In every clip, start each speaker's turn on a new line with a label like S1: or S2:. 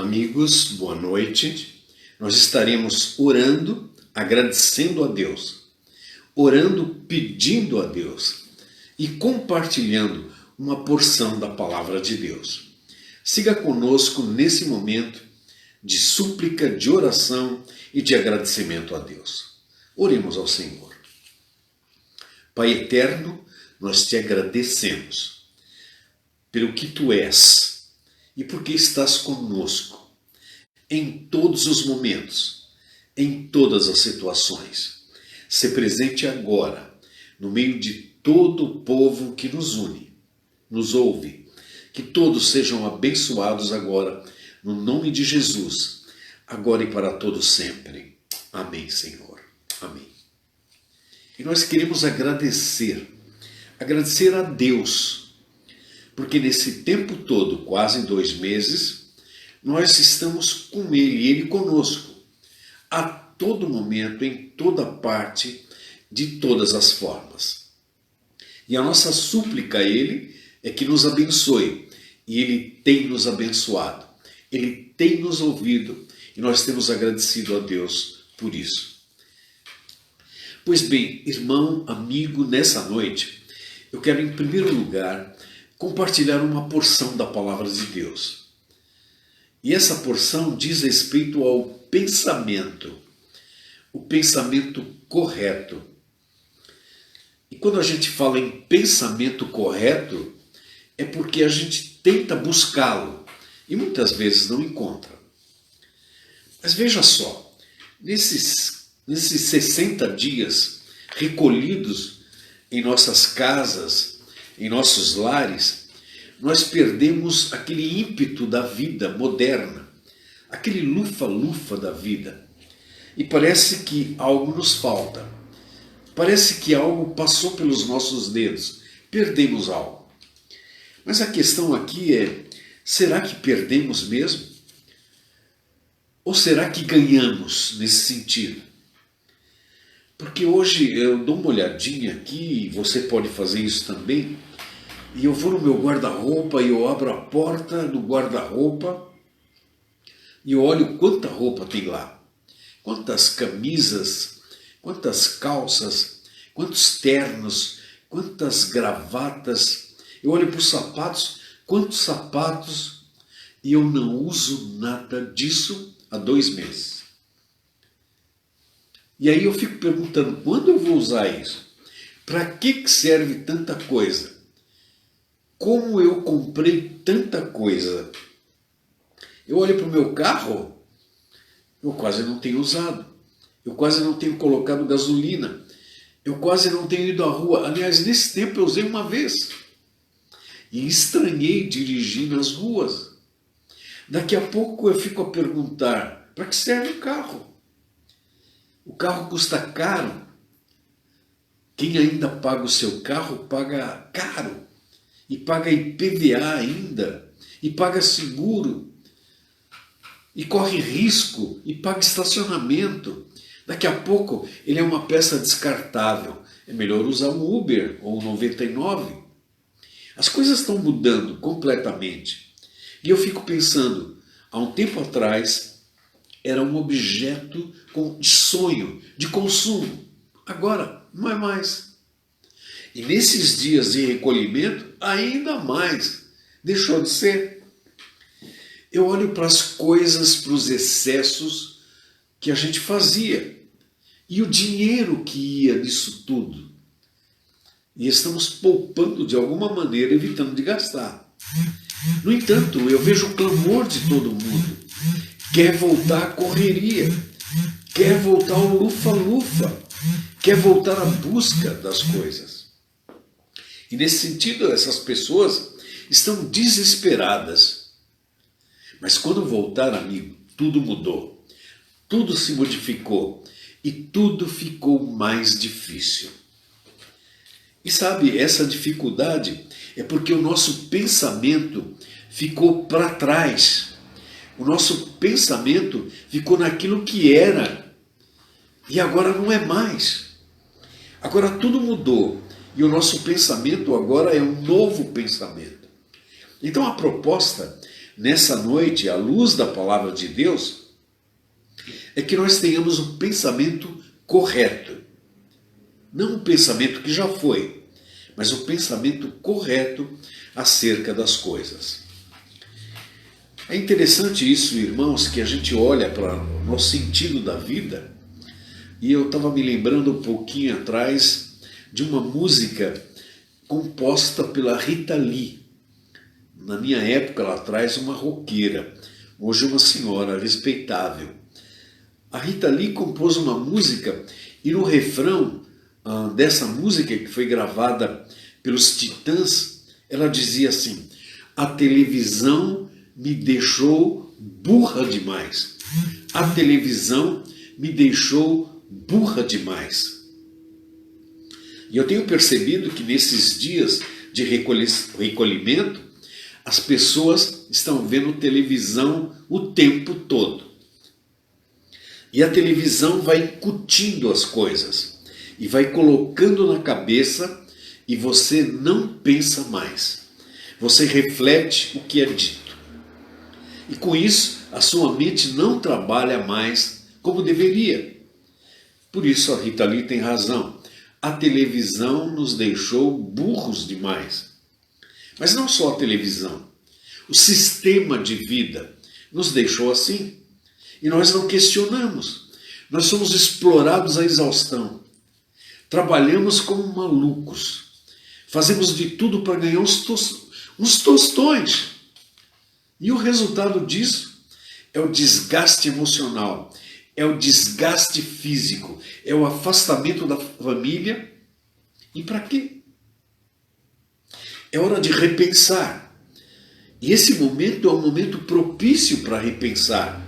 S1: Amigos, boa noite. Nós estaremos orando, agradecendo a Deus, orando, pedindo a Deus e compartilhando uma porção da palavra de Deus. Siga conosco nesse momento de súplica, de oração e de agradecimento a Deus. Oremos ao Senhor. Pai eterno, nós te agradecemos pelo que tu és e porque estás conosco em todos os momentos, em todas as situações. Se presente agora, no meio de todo o povo que nos une, nos ouve. Que todos sejam abençoados agora, no nome de Jesus, agora e para todos sempre. Amém, Senhor. Amém. E nós queremos agradecer a Deus, porque nesse tempo todo, quase 2 meses, nós estamos com Ele, Ele conosco, a todo momento, em toda parte, de todas as formas. E a nossa súplica a Ele é que nos abençoe, e Ele tem nos abençoado, Ele tem nos ouvido, e nós temos agradecido a Deus por isso. Pois bem, irmão, amigo, nessa noite, eu quero em primeiro lugar compartilhar uma porção da palavra de Deus. E essa porção diz respeito ao pensamento, o pensamento correto. E quando a gente fala em pensamento correto, é porque a gente tenta buscá-lo e muitas vezes não encontra. Mas veja só, nesses 60 dias recolhidos em nossas casas, em nossos lares, nós perdemos aquele ímpeto da vida moderna, aquele lufa-lufa da vida. E parece que algo nos falta. Parece que algo passou pelos nossos dedos. Perdemos algo. Mas a questão aqui é, será que perdemos mesmo? Ou será que ganhamos nesse sentido? Porque hoje eu dou uma olhadinha aqui, e você pode fazer isso também, e eu vou no meu guarda-roupa e eu abro a porta do guarda-roupa e eu olho quanta roupa tem lá. Quantas camisas, quantas calças, quantos ternos, quantas gravatas. Eu olho para os sapatos, quantos sapatos, e eu não uso nada disso há 2 meses. E aí eu fico perguntando, quando eu vou usar isso? Para que serve tanta coisa? Como eu comprei tanta coisa? Eu olho para o meu carro, eu quase não tenho usado. Eu quase não tenho colocado gasolina. Eu quase não tenho ido à rua. Aliás, nesse tempo eu usei uma vez. E estranhei dirigir nas ruas. Daqui a pouco eu fico a perguntar, para que serve o carro? O carro custa caro. Quem ainda paga o seu carro paga caro. E paga IPVA ainda. E paga seguro. E corre risco. E paga estacionamento. Daqui a pouco ele é uma peça descartável. É melhor usar um Uber ou um 99. As coisas estão mudando completamente. E eu fico pensando, há um tempo atrás era um objeto de sonho, de consumo. Agora, não é mais. E nesses dias de recolhimento, ainda mais. Deixou de ser. Eu olho para as coisas, para os excessos que a gente fazia. E o dinheiro que ia nisso tudo. E estamos poupando de alguma maneira, evitando de gastar. No entanto, eu vejo o clamor de todo mundo. Quer voltar à correria. Quer voltar ao lufa-lufa. Quer voltar à busca das coisas. E nesse sentido, essas pessoas estão desesperadas. Mas quando voltar, amigo, tudo mudou. Tudo se modificou. E tudo ficou mais difícil. E sabe, essa dificuldade é porque o nosso pensamento ficou para trás. O nosso pensamento ficou naquilo que era. E agora não é mais. Agora tudo mudou. E o nosso pensamento agora é um novo pensamento. Então a proposta nessa noite, à luz da palavra de Deus, é que nós tenhamos um pensamento correto. Não um pensamento que já foi, mas um pensamento correto acerca das coisas. É interessante isso, irmãos, que a gente olha para o nosso sentido da vida, e eu estava me lembrando um pouquinho atrás de uma música composta pela Rita Lee. Na minha época, lá atrás, uma roqueira, hoje uma senhora respeitável. A Rita Lee compôs uma música e no refrão dessa música, que foi gravada pelos Titãs, ela dizia assim: a televisão me deixou burra demais. A televisão me deixou burra demais. E eu tenho percebido que nesses dias de recolhimento, as pessoas estão vendo televisão o tempo todo. E a televisão vai incutindo as coisas e vai colocando na cabeça, e você não pensa mais. Você reflete o que é dito. E com isso, a sua mente não trabalha mais como deveria. Por isso a Rita Lee tem razão. A televisão nos deixou burros demais. Mas não só a televisão. O sistema de vida nos deixou assim. E nós não questionamos. Nós somos explorados à exaustão. Trabalhamos como malucos. Fazemos de tudo para ganhar uns tostões. E o resultado disso é o desgaste emocional, é o desgaste físico, é o afastamento da família. E para quê? É hora de repensar. E esse momento é um momento propício para repensar.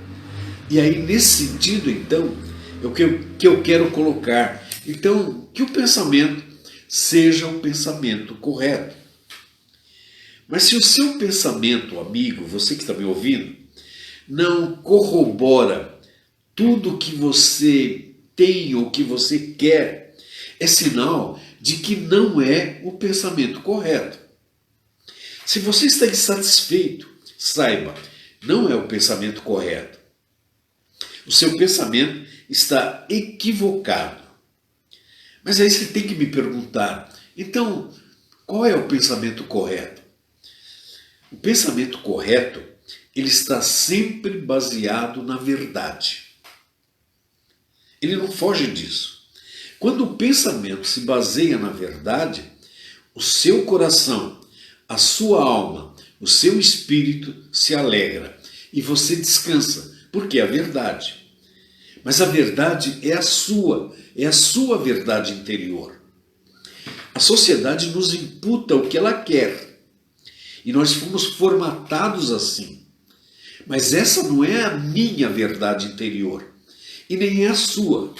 S1: E aí, nesse sentido, então, é o que eu quero colocar. Então, que o pensamento seja um pensamento correto. Mas se o seu pensamento, amigo, você que está me ouvindo, não corrobora tudo que você tem ou que você quer, é sinal de que não é o pensamento correto. Se você está insatisfeito, saiba, não é o pensamento correto. O seu pensamento está equivocado. Mas aí você tem que me perguntar, então, qual é o pensamento correto? O pensamento correto, ele está sempre baseado na verdade. Ele não foge disso. Quando o pensamento se baseia na verdade, o seu coração, a sua alma, o seu espírito se alegra e você descansa, porque é a verdade. Mas a verdade é a sua verdade interior. A sociedade nos imputa o que ela quer. E nós fomos formatados assim. Mas essa não é a minha verdade interior. E nem é a sua.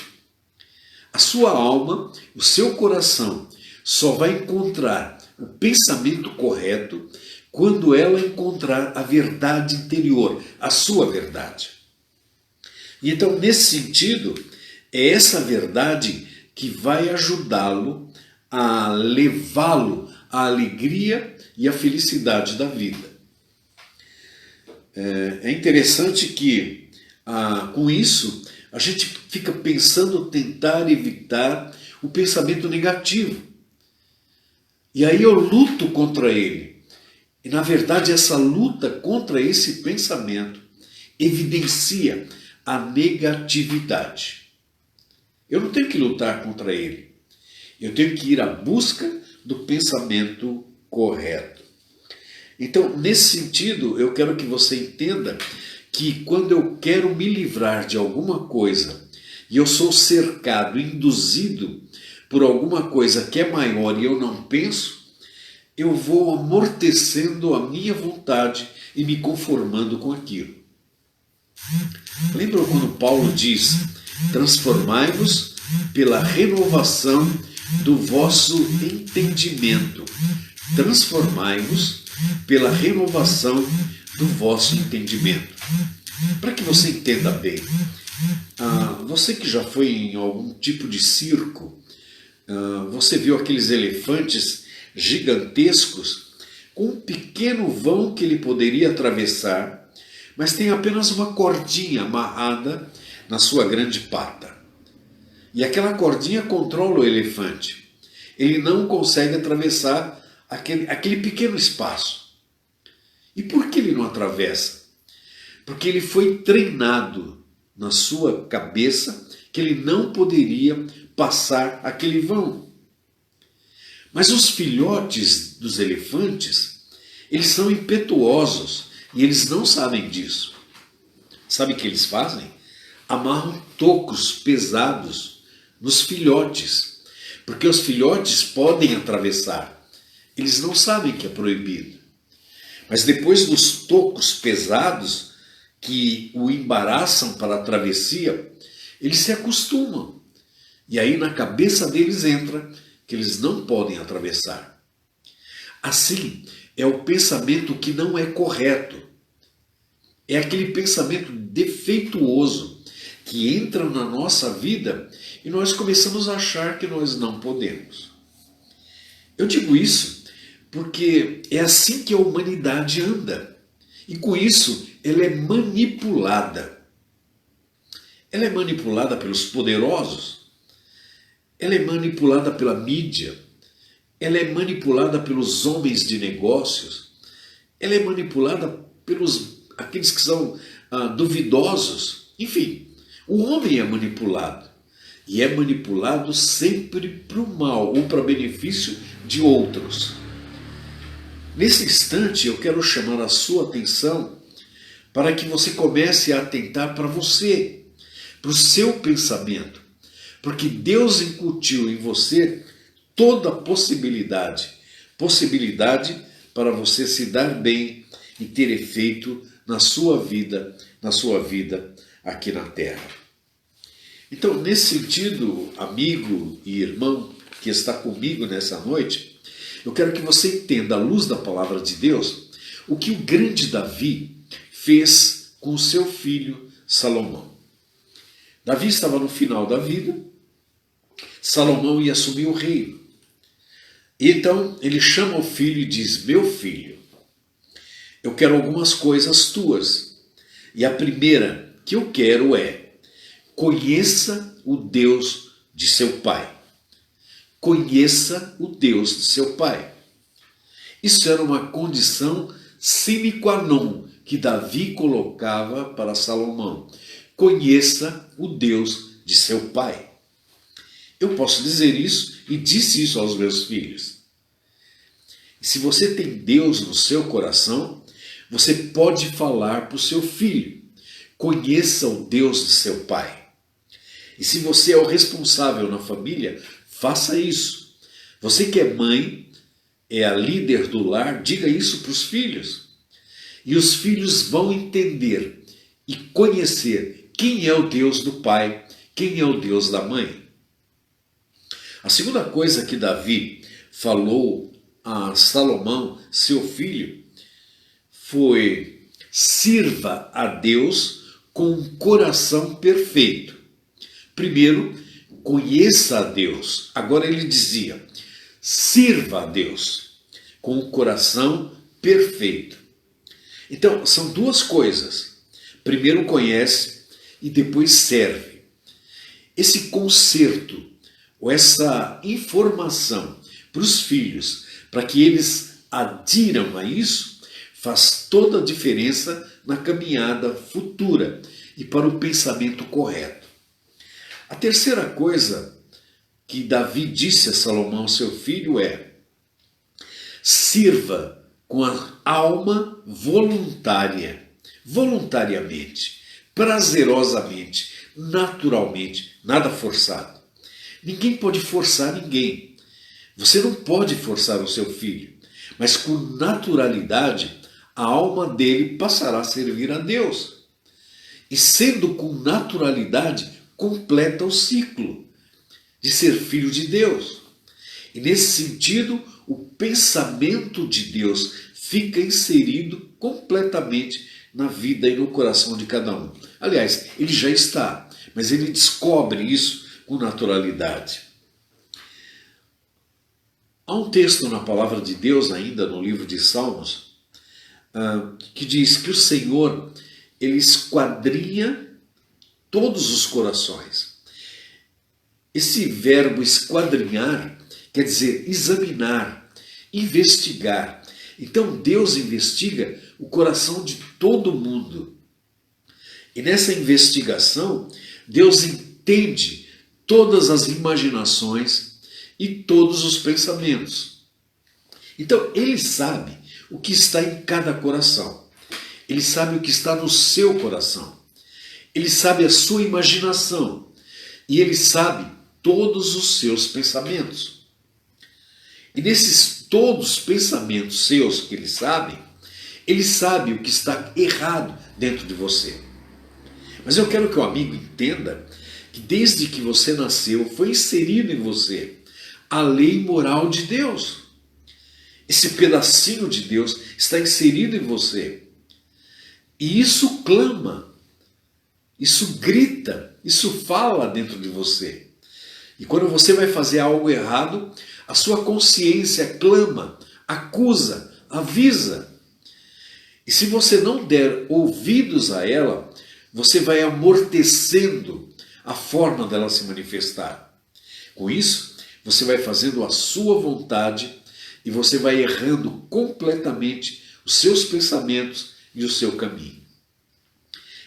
S1: A sua alma, o seu coração, só vai encontrar o pensamento correto quando ela encontrar a verdade interior, a sua verdade. E então, nesse sentido, é essa verdade que vai ajudá-lo a levá-lo à alegria e à felicidade da vida. É interessante que, com isso, a gente fica pensando tentar evitar o pensamento negativo. E aí eu luto contra ele. E, na verdade, essa luta contra esse pensamento evidencia a negatividade. Eu não tenho que lutar contra ele. Eu tenho que ir à busca do pensamento correto. Então, nesse sentido, eu quero que você entenda que quando eu quero me livrar de alguma coisa e eu sou cercado, induzido por alguma coisa que é maior e eu não penso, eu vou amortecendo a minha vontade e me conformando com aquilo. Lembra quando Paulo diz: transformai-vos pela renovação do vosso entendimento. Transformai-vos pela renovação do vosso entendimento. Para que você entenda bem, você que já foi em algum tipo de circo, você viu aqueles elefantes gigantescos com um pequeno vão que ele poderia atravessar, mas tem apenas uma cordinha amarrada na sua grande pata. E aquela cordinha controla o elefante. Ele não consegue atravessar aquele pequeno espaço. E por que ele não atravessa? Porque ele foi treinado na sua cabeça que ele não poderia passar aquele vão. Mas os filhotes dos elefantes, eles são impetuosos e eles não sabem disso. Sabe o que eles fazem? Amarram tocos pesados nos filhotes, porque os filhotes podem atravessar. Eles não sabem que é proibido. Mas depois dos tocos pesados que o embaraçam para a travessia, eles se acostumam. E aí na cabeça deles entra que eles não podem atravessar. Assim, é o pensamento que não é correto. É aquele pensamento defeituoso que entra na nossa vida e nós começamos a achar que nós não podemos. Eu digo isso porque é assim que a humanidade anda. E com isso, ela é manipulada. Ela é manipulada pelos poderosos. Ela é manipulada pela mídia, ela é manipulada pelos homens de negócios, ela é manipulada pelos aqueles que são duvidosos. Enfim, o homem é manipulado. E é manipulado sempre para o mal ou para benefício de outros. Nesse instante eu quero chamar a sua atenção para que você comece a atentar para você, para o seu pensamento. Porque Deus incutiu em você toda possibilidade para você se dar bem e ter efeito na sua vida aqui na terra. Então, nesse sentido, amigo e irmão que está comigo nessa noite, eu quero que você entenda, à luz da palavra de Deus, o que o grande Davi fez com o seu filho Salomão. Davi estava no final da vida, Salomão ia assumir o reino. Então ele chama o filho e diz: meu filho, eu quero algumas coisas tuas. E a primeira que eu quero é: conheça o Deus de seu pai. Conheça o Deus de seu pai. Isso era uma condição sine qua non que Davi colocava para Salomão. Conheça o Deus de seu pai. Eu posso dizer isso e disse isso aos meus filhos. E se você tem Deus no seu coração, você pode falar para o seu filho: conheça o Deus de seu pai. E se você é o responsável na família, faça isso. Você que é mãe, é a líder do lar, diga isso para os filhos. E os filhos vão entender e conhecer quem é o Deus do pai, quem é o Deus da mãe. A segunda coisa que Davi falou a Salomão, seu filho, foi: sirva a Deus com um coração perfeito. Primeiro, conheça a Deus. Agora ele dizia: sirva a Deus com um coração perfeito. Então, são duas coisas. Primeiro conhece e depois serve. Esse conserto, ou essa informação para os filhos, para que eles adiram a isso, faz toda a diferença na caminhada futura e para o pensamento correto. A terceira coisa que Davi disse a Salomão, seu filho, é: sirva com a alma voluntariamente, prazerosamente, naturalmente, nada forçado. Ninguém pode forçar ninguém. Você não pode forçar o seu filho, mas com naturalidade a alma dele passará a servir a Deus. E sendo com naturalidade, completa o ciclo de ser filho de Deus. E nesse sentido, o pensamento de Deus fica inserido completamente na vida e no coração de cada um. Aliás, ele já está, mas ele descobre isso com naturalidade. Há um texto na palavra de Deus, ainda no livro de Salmos, que diz que o Senhor, ele esquadrinha todos os corações. Esse verbo esquadrinhar quer dizer examinar, investigar. Então Deus investiga o coração de todo mundo. E nessa investigação, Deus entende todas as imaginações e todos os pensamentos. Então Ele sabe o que está em cada coração. Ele sabe o que está no seu coração. Ele sabe a sua imaginação. E Ele sabe todos os seus pensamentos. E nesses todos os pensamentos seus que Ele sabe o que está errado dentro de você. Mas eu quero que o amigo entenda que desde que você nasceu, foi inserido em você a lei moral de Deus. Esse pedacinho de Deus está inserido em você. E isso clama, isso grita, isso fala dentro de você. E quando você vai fazer algo errado, a sua consciência clama, acusa, avisa. E se você não der ouvidos a ela, você vai amortecendo a forma dela se manifestar. Com isso, você vai fazendo a sua vontade e você vai errando completamente os seus pensamentos e o seu caminho.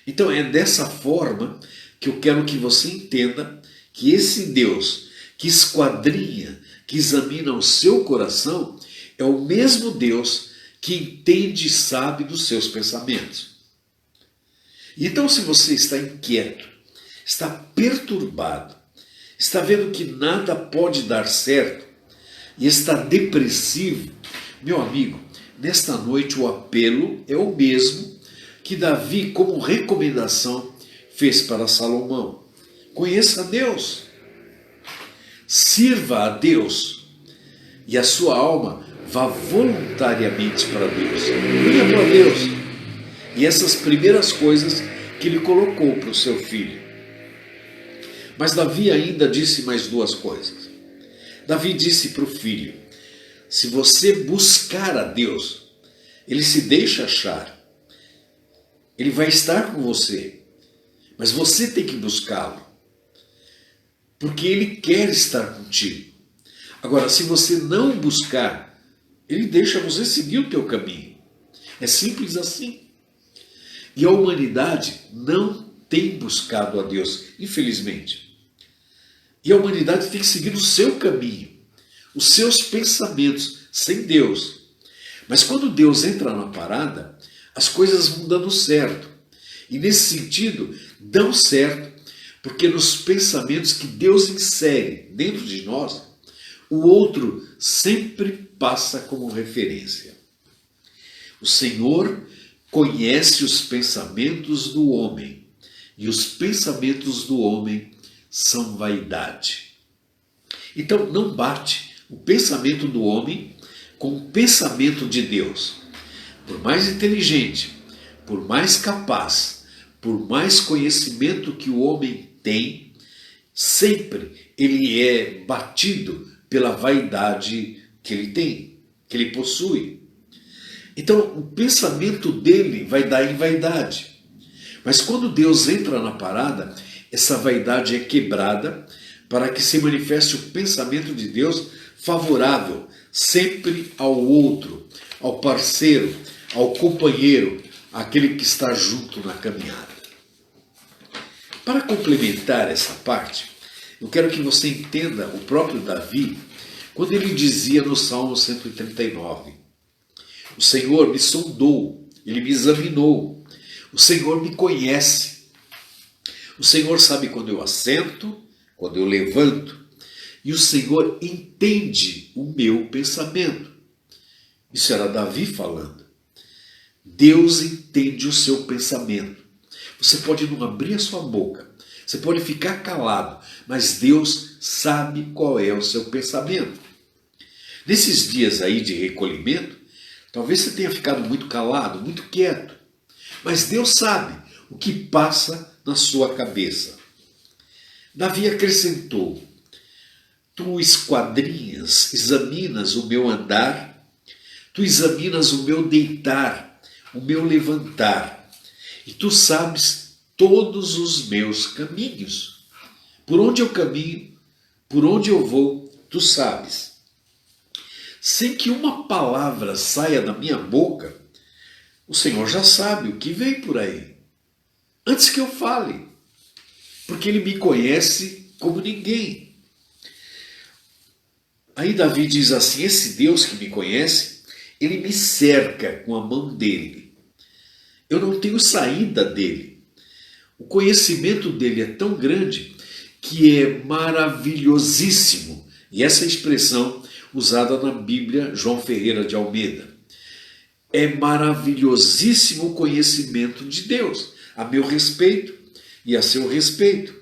S1: Então é dessa forma que eu quero que você entenda que esse Deus que esquadrinha, que examina o seu coração, é o mesmo Deus que entende e sabe dos seus pensamentos. Então, se você está inquieto, está perturbado, está vendo que nada pode dar certo e está depressivo, meu amigo, nesta noite o apelo é o mesmo que Davi, como recomendação, fez para Salomão. Conheça a Deus, sirva a Deus e a sua alma vá voluntariamente para Deus. Venha para Deus. E essas primeiras coisas que Ele colocou para o seu filho. Mas Davi ainda disse mais duas coisas. Davi disse para o filho: se você buscar a Deus, Ele se deixa achar. Ele vai estar com você. Mas você tem que buscá-lo. Porque Ele quer estar contigo. Agora, se você não buscar, Ele deixa você seguir o teu caminho. É simples assim. E a humanidade não tem buscado a Deus, infelizmente. E a humanidade tem seguido o seu caminho, os seus pensamentos, sem Deus. Mas quando Deus entra na parada, as coisas vão dando certo. E nesse sentido, dão certo, porque nos pensamentos que Deus insere dentro de nós, o outro sempre passa como referência. O Senhor conhece os pensamentos do homem, e os pensamentos do homem são vaidade. Então não bate o pensamento do homem com o pensamento de Deus. Por mais inteligente, por mais capaz, por mais conhecimento que o homem tem, sempre ele é batido pela vaidade que ele tem, que ele possui. Então o pensamento dele vai dar em vaidade. Mas quando Deus entra na parada, essa vaidade é quebrada para que se manifeste o pensamento de Deus favorável sempre ao outro, ao parceiro, ao companheiro, àquele que está junto na caminhada. Para complementar essa parte, eu quero que você entenda o próprio Davi, quando ele dizia no Salmo 139, o Senhor me sondou, Ele me examinou, o Senhor me conhece, o Senhor sabe quando eu assento, quando eu levanto, e o Senhor entende o meu pensamento. Isso era Davi falando. Deus entende o seu pensamento. Você pode não abrir a sua boca, você pode ficar calado, mas Deus sabe qual é o seu pensamento. Nesses dias aí de recolhimento, talvez você tenha ficado muito calado, muito quieto, mas Deus sabe o que passa na sua cabeça. Davi acrescentou: Tu esquadrinhas, examinas o meu andar, tu examinas o meu deitar, o meu levantar, e tu sabes todos os meus caminhos. Por onde eu caminho, por onde eu vou, tu sabes. Sem que uma palavra saia da minha boca, o Senhor já sabe o que vem por aí, antes que eu fale, porque Ele me conhece como ninguém. Aí Davi diz assim: esse Deus que me conhece, Ele me cerca com a mão dele. Eu não tenho saída dele. O conhecimento dele é tão grande que é maravilhosíssimo. E essa expressão usada na Bíblia, João Ferreira de Almeida. É maravilhosíssimo o conhecimento de Deus, a meu respeito e a seu respeito.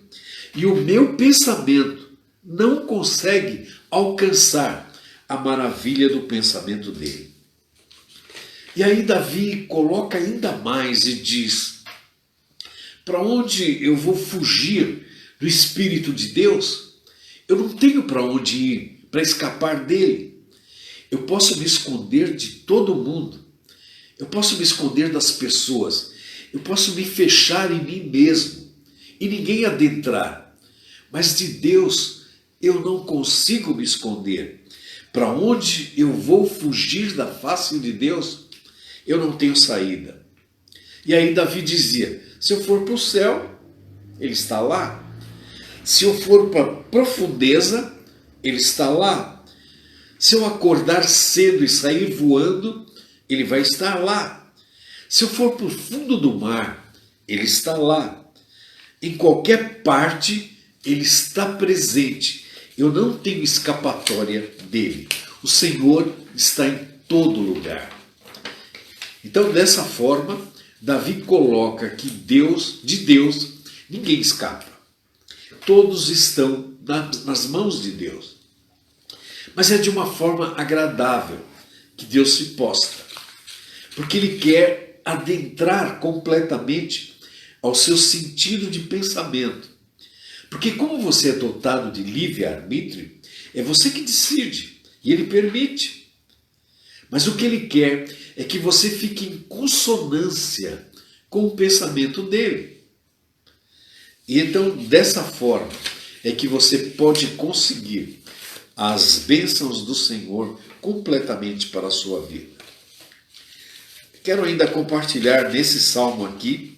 S1: E o meu pensamento não consegue alcançar a maravilha do pensamento dele. E aí Davi coloca ainda mais e diz: para onde eu vou fugir do Espírito de Deus? Eu não tenho para onde ir, para escapar dele. Eu posso me esconder de todo mundo. Eu posso me esconder das pessoas. Eu posso me fechar em mim mesmo e ninguém adentrar. Mas de Deus eu não consigo me esconder. Para onde eu vou fugir da face de Deus? Eu não tenho saída. E aí Davi dizia: se eu for para o céu, Ele está lá. Se eu for para a profundeza, Ele está lá. Se eu acordar cedo e sair voando, Ele vai estar lá. Se eu for para o fundo do mar, Ele está lá. Em qualquer parte, Ele está presente. Eu não tenho escapatória dele. O Senhor está em todo lugar. Então, dessa forma, Davi coloca que de Deus, ninguém escapa. Todos estão nas mãos de Deus. Mas é de uma forma agradável que Deus se posta. Porque Ele quer adentrar completamente ao seu sentido de pensamento. Porque como você é dotado de livre-arbítrio, é você que decide e Ele permite. Mas o que Ele quer é que você fique em consonância com o pensamento dEle. E então, dessa forma, é que você pode conseguir as bênçãos do Senhor completamente para a sua vida. Quero ainda compartilhar nesse salmo aqui,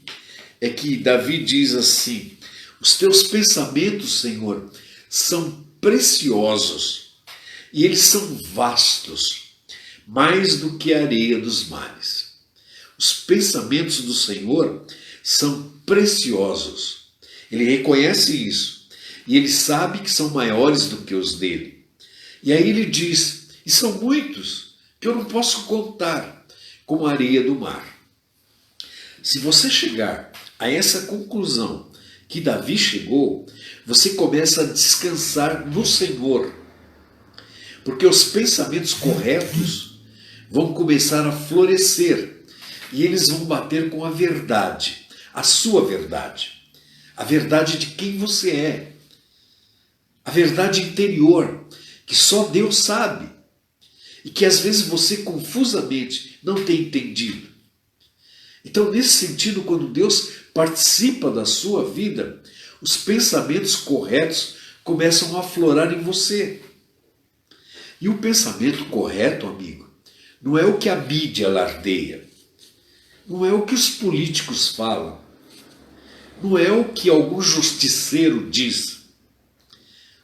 S1: é que Davi diz assim: os teus pensamentos, Senhor, são preciosos e eles são vastos, mais do que a areia dos mares. Os pensamentos do Senhor são preciosos. Ele reconhece isso e ele sabe que são maiores do que os dele. E aí ele diz: e são muitos, que eu não posso contar, como a areia do mar. Se você chegar a essa conclusão que Davi chegou, você começa a descansar no Senhor. Porque os pensamentos corretos vão começar a florescer e eles vão bater com a verdade, a sua verdade, a verdade de quem você é, a verdade interior, que só Deus sabe e que às vezes você confusamente não tem entendido. Então, nesse sentido, quando Deus participa da sua vida, os pensamentos corretos começam a aflorar em você. E o pensamento correto, amigo, não é o que a mídia alardeia, não é o que os políticos falam, não é o que algum justiceiro diz.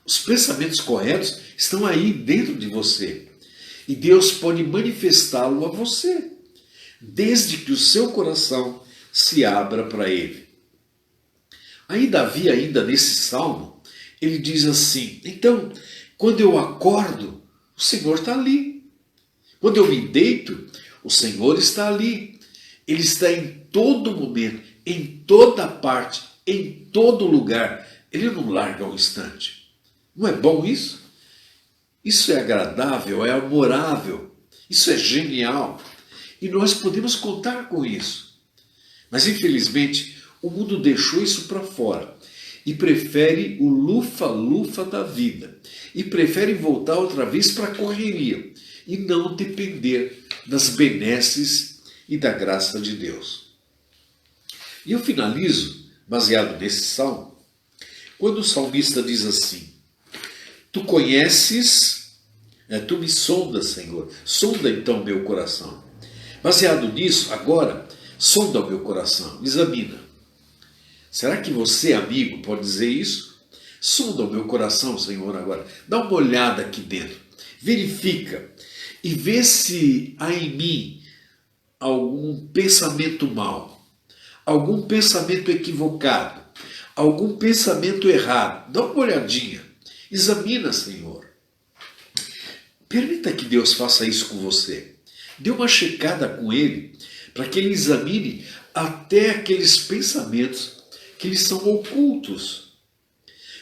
S1: Os pensamentos corretos estão aí dentro de você e Deus pode manifestá-lo a você, desde que o seu coração se abra para Ele. Aí Davi, ainda nesse salmo, ele diz assim: então, quando eu acordo, o Senhor está ali. Quando eu me deito, o Senhor está ali. Ele está em todo momento, em toda parte, em todo lugar. Ele não larga um instante. Não é bom isso? Isso é agradável, é amorável, isso é genial. E nós podemos contar com isso. Mas infelizmente o mundo deixou isso para fora. e prefere o lufa-lufa da vida, e prefere voltar outra vez para a correria e não depender das benesses e da graça de Deus. E eu finalizo, baseado nesse salmo, quando o salmista diz assim: Tu conheces, tu me sondas, Senhor, sonda então meu coração. Baseado nisso, agora, sonda o meu coração, examina. Será que você, amigo, pode dizer isso? Sonda o meu coração, Senhor, agora. Dá uma olhada aqui dentro. Verifica e vê se há em mim algum pensamento mau, algum pensamento equivocado, algum pensamento errado. Dá uma olhadinha. Examina, Senhor. Permita que Deus faça isso com você. Dê uma checada com Ele para que Ele examine até aqueles pensamentos que lhes são ocultos,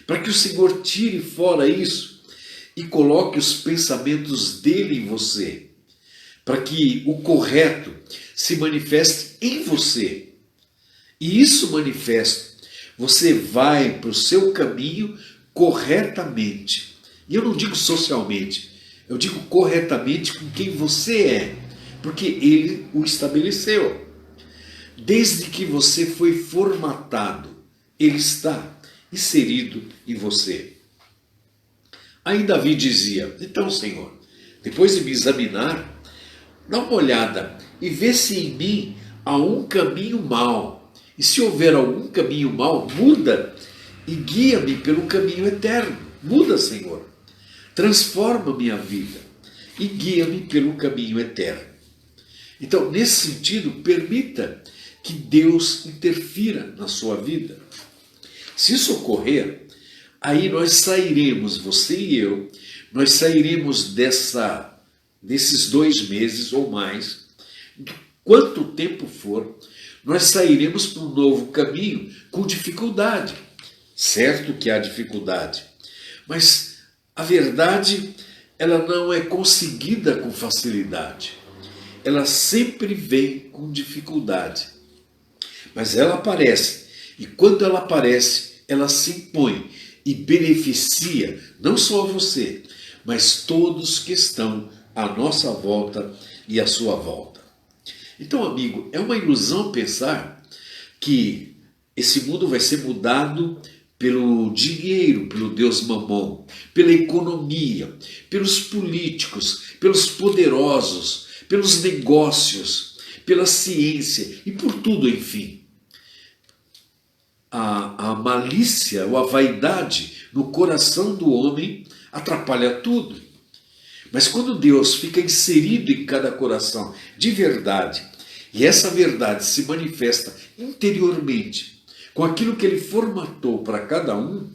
S1: para que o Senhor tire fora isso e coloque os pensamentos dele em você, para que o correto se manifeste em você. E isso manifesto, você vai para o seu caminho corretamente. E eu não digo socialmente, eu digo corretamente com quem você é, porque Ele o estabeleceu. Desde que você foi formatado, Ele está inserido em você. Aí Davi dizia: então, Senhor, depois de me examinar, dá uma olhada e vê se em mim há um caminho mau. E se houver algum caminho mau, muda e guia-me pelo caminho eterno. Muda, Senhor. Transforma minha vida e guia-me pelo caminho eterno. Então, nesse sentido, permita que Deus interfira na sua vida. Se isso ocorrer, aí nós sairemos, você e eu, nós sairemos desses 2 meses ou mais, quanto tempo for, nós sairemos para um novo caminho com dificuldade. Certo que há dificuldade, mas a verdade, ela não é conseguida com facilidade. Ela sempre vem com dificuldade. Mas ela aparece, e quando ela aparece, ela se impõe e beneficia não só a você, mas todos que estão à nossa volta e à sua volta. Então, amigo, é uma ilusão pensar que esse mundo vai ser mudado pelo dinheiro, pelo Deus Mamon, pela economia, pelos políticos, pelos poderosos, pelos negócios, pela ciência e por tudo, enfim. A malícia ou a vaidade no coração do homem atrapalha tudo. Mas quando Deus fica inserido em cada coração de verdade, e essa verdade se manifesta interiormente, com aquilo que Ele formatou para cada um,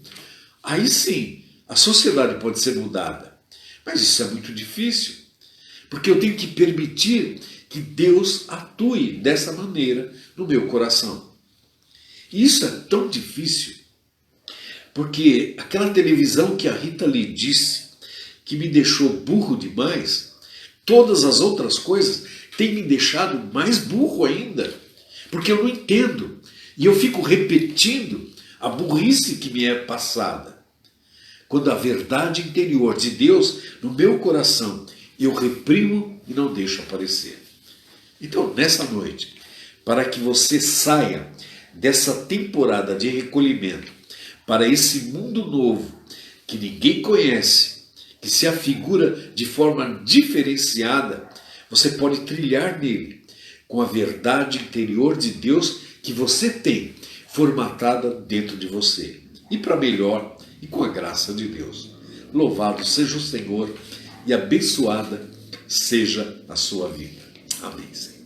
S1: aí sim, a sociedade pode ser mudada. Mas isso é muito difícil, porque eu tenho que permitir que Deus atue dessa maneira no meu coração. E isso é tão difícil, porque aquela televisão que a Rita Lee disse, que me deixou burro demais, todas as outras coisas têm me deixado mais burro ainda, porque eu não entendo, e eu fico repetindo a burrice que me é passada. Quando a verdade interior de Deus no meu coração, eu reprimo e não deixo aparecer. Então, nessa noite, para que você saia dessa temporada de recolhimento para esse mundo novo que ninguém conhece, que se afigura de forma diferenciada, você pode trilhar nele com a verdade interior de Deus que você tem formatada dentro de você. E para melhor e com a graça de Deus. Louvado seja o Senhor e abençoada seja a sua vida. Amém, Senhor.